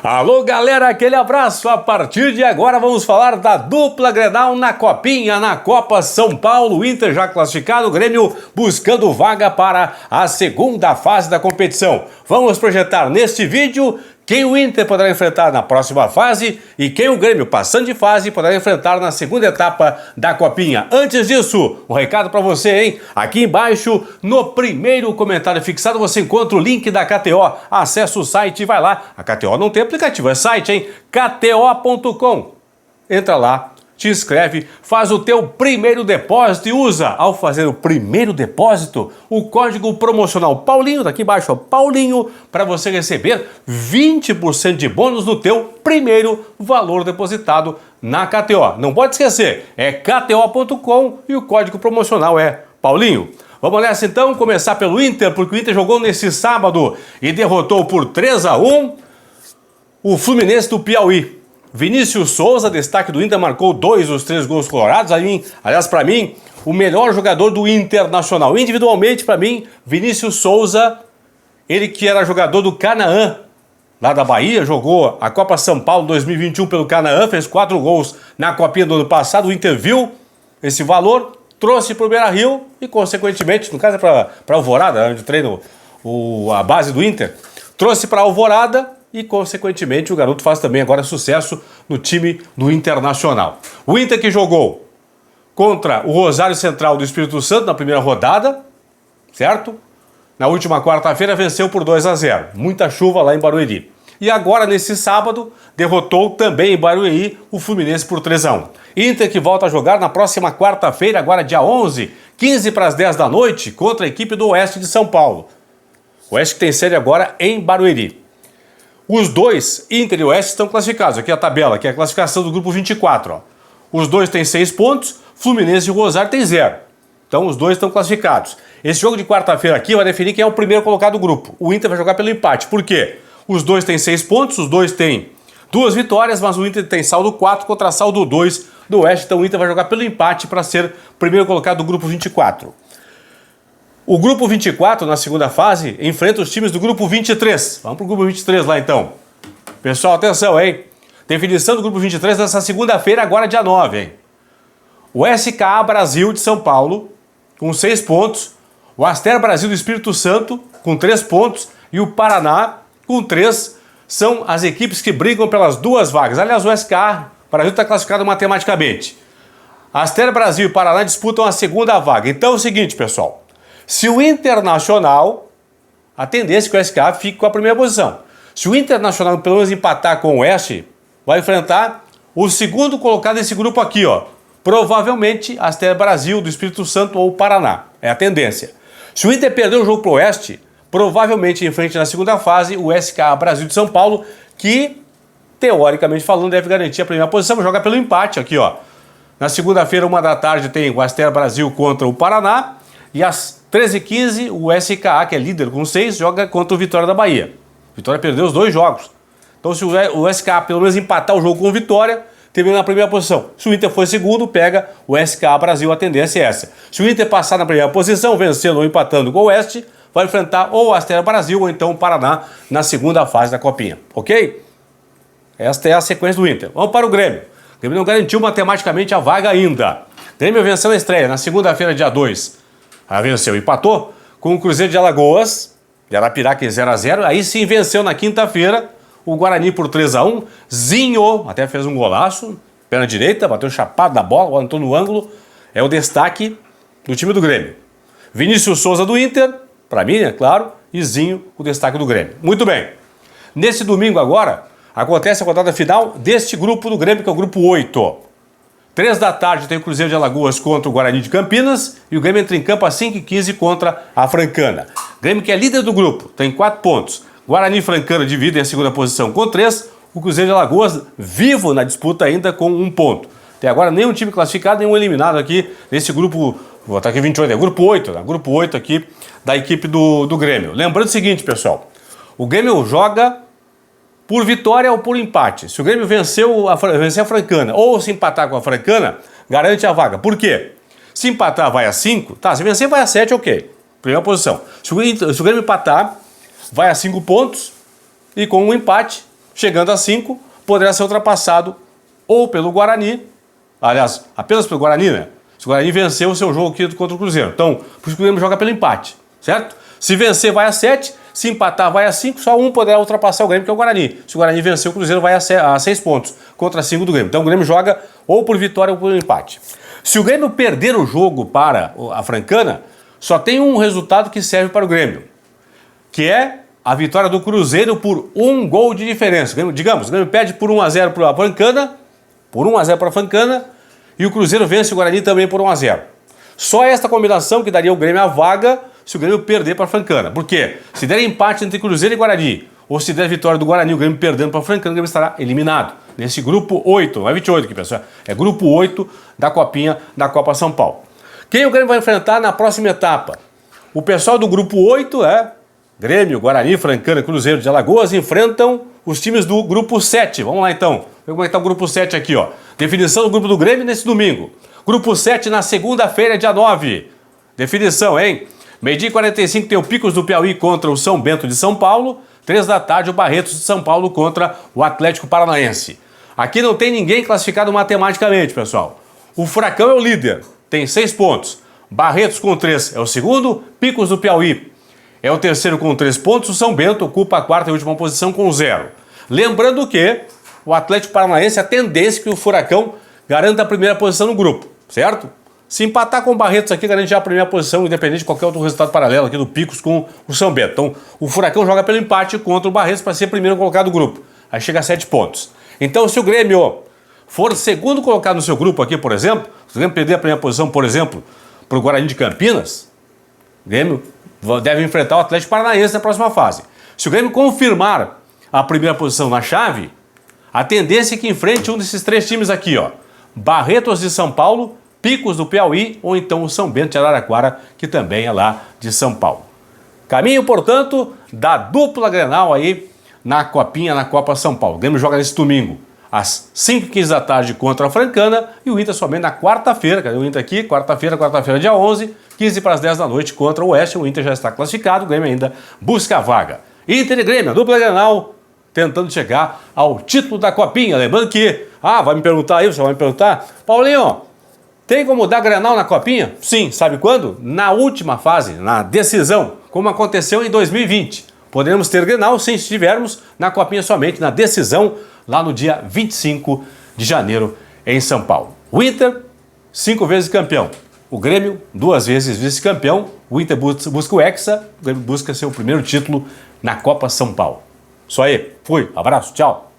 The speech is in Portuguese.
Alô galera, aquele abraço. A partir de agora vamos falar da dupla Grenal na Copinha, na Copa São Paulo. O Inter já classificado, o Grêmio buscando vaga para a segunda fase da competição. Vamos projetar neste vídeo quem o Inter poderá enfrentar na próxima fase e quem o Grêmio, passando de fase, poderá enfrentar na segunda etapa da Copinha. Antes disso, um recado para você, hein? Aqui embaixo, no primeiro comentário fixado, você encontra o link da KTO. Acesse o site e vai lá. A KTO não tem aplicativo, é site, hein? KTO.com. Entra lá, te inscreve, faz o teu primeiro depósito e usa, ao fazer o primeiro depósito, o código promocional Paulinho, daqui embaixo, ó, Paulinho, para você receber 20% de bônus no teu primeiro valor depositado na KTO. Não pode esquecer, é KTO.com e o código promocional é Paulinho. Vamos nessa então, começar pelo Inter, porque o Inter jogou nesse sábado e derrotou por 3-1 o Fluminense do Piauí. Vinícius Souza, destaque do Inter, marcou 2 dos 3 gols colorados. Aliás, para mim, o melhor jogador do Internacional. Individualmente, para mim, Vinícius Souza, ele que era jogador do Canaã, lá da Bahia, jogou a Copa São Paulo 2021 pelo Canaã, fez 4 gols na Copinha do ano passado. O Inter viu esse valor, trouxe para o Beira-Rio e, consequentemente, no caso é para Alvorada, onde treina a base do Inter, trouxe para Alvorada. E, consequentemente, o garoto faz também agora sucesso no time do Internacional. O Inter que jogou contra o Rosário Central do Espírito Santo na primeira rodada, certo? Na última quarta-feira venceu por 2-0. Muita chuva lá em Barueri. E agora, nesse sábado, derrotou também em Barueri o Fluminense por 3-1. Inter que volta a jogar na próxima quarta-feira, agora dia 11, 15 para as 10 da noite, contra a equipe do Oeste de São Paulo. O Oeste que tem sede agora em Barueri. Os dois, Inter e Oeste, estão classificados. Aqui é a tabela, aqui é a classificação do grupo 24. Ó. Os dois têm 6 pontos, Fluminense e Rosário têm 0. Então os dois estão classificados. Esse jogo de quarta-feira aqui vai definir quem é o primeiro colocado do grupo. O Inter vai jogar pelo empate. Por quê? Os dois têm 6 pontos, os dois têm 2 vitórias, mas o Inter tem saldo 4 contra saldo 2 do Oeste. Então o Inter vai jogar pelo empate para ser primeiro colocado do grupo 24. O grupo 24, na segunda fase, enfrenta os times do grupo 23. Vamos para o grupo 23 lá, então. Pessoal, atenção, hein? Definição do grupo 23 nessa segunda-feira, agora dia 9, hein? O SKA Brasil de São Paulo, com 6 pontos. O Aster Brasil do Espírito Santo, com 3 pontos. E o Paraná, com 3. São as equipes que brigam pelas 2 vagas. Aliás, o SKA Brasil está classificado matematicamente. Aster Brasil e Paraná disputam a segunda vaga. Então é o seguinte, pessoal. Se o Internacional, a tendência é que o SKA fique com a primeira posição. Se o Internacional pelo menos empatar com o Oeste, vai enfrentar o segundo colocado desse grupo aqui, ó. Provavelmente Aster Brasil do Espírito Santo ou Paraná. É a tendência. Se o Inter perder o jogo pro Oeste, provavelmente enfrente na segunda fase o SKA Brasil de São Paulo, que, teoricamente falando, deve garantir a primeira posição. Joga pelo empate aqui, ó. Na segunda-feira, 1 da tarde, tem o Aster Brasil contra o Paraná. E às 13h15, o SKA, que é líder com 6, joga contra o Vitória da Bahia. Vitória perdeu os 2 jogos. Então, se o SKA pelo menos empatar o jogo com o Vitória, termina na primeira posição. Se o Inter for segundo, pega o SKA Brasil, a tendência é essa. Se o Inter passar na primeira posição, vencendo ou empatando com o Oeste, vai enfrentar ou o Aster Brasil ou então o Paraná na segunda fase da Copinha. Ok? Esta é a sequência do Inter. Vamos para o Grêmio. O Grêmio não garantiu matematicamente a vaga ainda. O Grêmio venceu na estreia, na segunda-feira, dia 2. Aí venceu e empatou com o Cruzeiro de Alagoas, de Arapiraca em 0-0. Aí sim venceu na quinta-feira o Guarani por 3-1. Zinho até fez um golaço, perna direita, bateu chapado da bola, entrou no ângulo. É o destaque do time do Grêmio. Vinícius Souza do Inter, para mim, é claro, e Zinho, o destaque do Grêmio. Muito bem. Nesse domingo agora, acontece a rodada final deste grupo do Grêmio, que é o grupo 8. 3 da tarde tem o Cruzeiro de Alagoas contra o Guarani de Campinas e o Grêmio entra em campo às 5h15 contra a Francana. Grêmio que é líder do grupo, tem 4 pontos. Guarani e Francana dividem a segunda posição com 3. O Cruzeiro de Alagoas vivo na disputa ainda com 1 ponto. Até agora nenhum time classificado, nenhum eliminado aqui nesse grupo, vou botar aqui 28, é grupo 8, né? Grupo 8 aqui da equipe do Grêmio. Lembrando o seguinte, pessoal, o Grêmio joga por vitória ou por empate. Se o Grêmio vencer a Francana ou se empatar com a Francana, garante a vaga. Por quê? Se empatar vai a 5, tá, se vencer vai a 7, ok. Primeira posição. Se o Grêmio empatar, vai a 5 pontos e com um empate, Chegando a 5, poderá ser ultrapassado ou pelo Guarani, aliás, apenas pelo Guarani, né? Se o Guarani vencer o seu jogo aqui contra o Cruzeiro. Então, por isso que o Grêmio joga pelo empate, certo? Se vencer, vai a 7. Se empatar, vai a 5. Só um poderá ultrapassar o Grêmio, que é o Guarani. Se o Guarani vencer, o Cruzeiro vai a 6 pontos contra 5 do Grêmio. Então, o Grêmio joga ou por vitória ou por empate. Se o Grêmio perder o jogo para a Francana, só tem um resultado que serve para o Grêmio, que é a vitória do Cruzeiro por 1 gol de diferença. Digamos, o Grêmio perde por 1-0 para a Francana, e o Cruzeiro vence o Guarani também por 1-0. Só esta combinação que daria o Grêmio a vaga se o Grêmio perder para a Francana. Por quê? Se der empate entre Cruzeiro e Guarani, ou se der vitória do Guarani, o Grêmio perdendo para a Francana, o Grêmio estará eliminado. Nesse grupo 8, não é 28 aqui, pessoal, é grupo 8 da Copinha da Copa São Paulo. Quem o Grêmio vai enfrentar na próxima etapa? O pessoal do grupo 8, Grêmio, Guarani, Francana, Cruzeiro de Alagoas, enfrentam os times do grupo 7. Vamos lá então, ver como é que está o grupo 7 aqui, ó. Definição do grupo do Grêmio nesse domingo. Grupo 7 na segunda-feira, dia 9. Definição, hein? 12h45 tem o Picos do Piauí contra o São Bento de São Paulo. 3 da tarde o Barretos de São Paulo contra o Atlético Paranaense. Aqui não tem ninguém classificado matematicamente, pessoal. O Furacão é o líder, tem 6 pontos. Barretos com 3 é o segundo. Picos do Piauí é o terceiro com 3 pontos. O São Bento ocupa a quarta e última posição com 0. Lembrando que o Atlético Paranaense, a tendência é que o Furacão garanta a primeira posição no grupo, certo? Se empatar com o Barretos aqui, garante já a primeira posição, independente de qualquer outro resultado paralelo aqui do Picos com o São Bento. Então, o Furacão joga pelo empate contra o Barretos para ser primeiro colocado do grupo. Aí chega a 7 pontos. Então, se o Grêmio for segundo colocado no seu grupo aqui, por exemplo, se o Grêmio perder a primeira posição, por exemplo, para o Guarani de Campinas, o Grêmio deve enfrentar o Atlético Paranaense na próxima fase. Se o Grêmio confirmar a primeira posição na chave, a tendência é que enfrente um desses 3 times aqui, ó. Barretos de São Paulo, Picos do Piauí ou então o São Bento de Araraquara, que também é lá de São Paulo. Caminho, portanto, da dupla Grenal aí na Copinha, na Copa São Paulo. O Grêmio joga nesse domingo, às 5h15 da tarde contra a Francana e o Inter somente na quarta-feira. Cadê o Inter aqui? Quarta-feira, dia 11, 15 para as 10 da noite contra o Oeste. O Inter já está classificado, o Grêmio ainda busca a vaga. Inter e Grêmio, a dupla Grenal, tentando chegar ao título da Copinha. Lembrando que, vai me perguntar aí, você vai me perguntar, Paulinho, tem como dar Grenal na Copinha? Sim, sabe quando? Na última fase, na decisão, como aconteceu em 2020. Poderemos ter Grenal sim, se estivermos na Copinha somente, na decisão, lá no dia 25 de janeiro, em São Paulo. O Inter, 5 vezes campeão. O Grêmio, 2 vezes vice-campeão. O Inter busca o Hexa, o Grêmio busca seu primeiro título na Copa São Paulo. Isso aí, fui, abraço, tchau.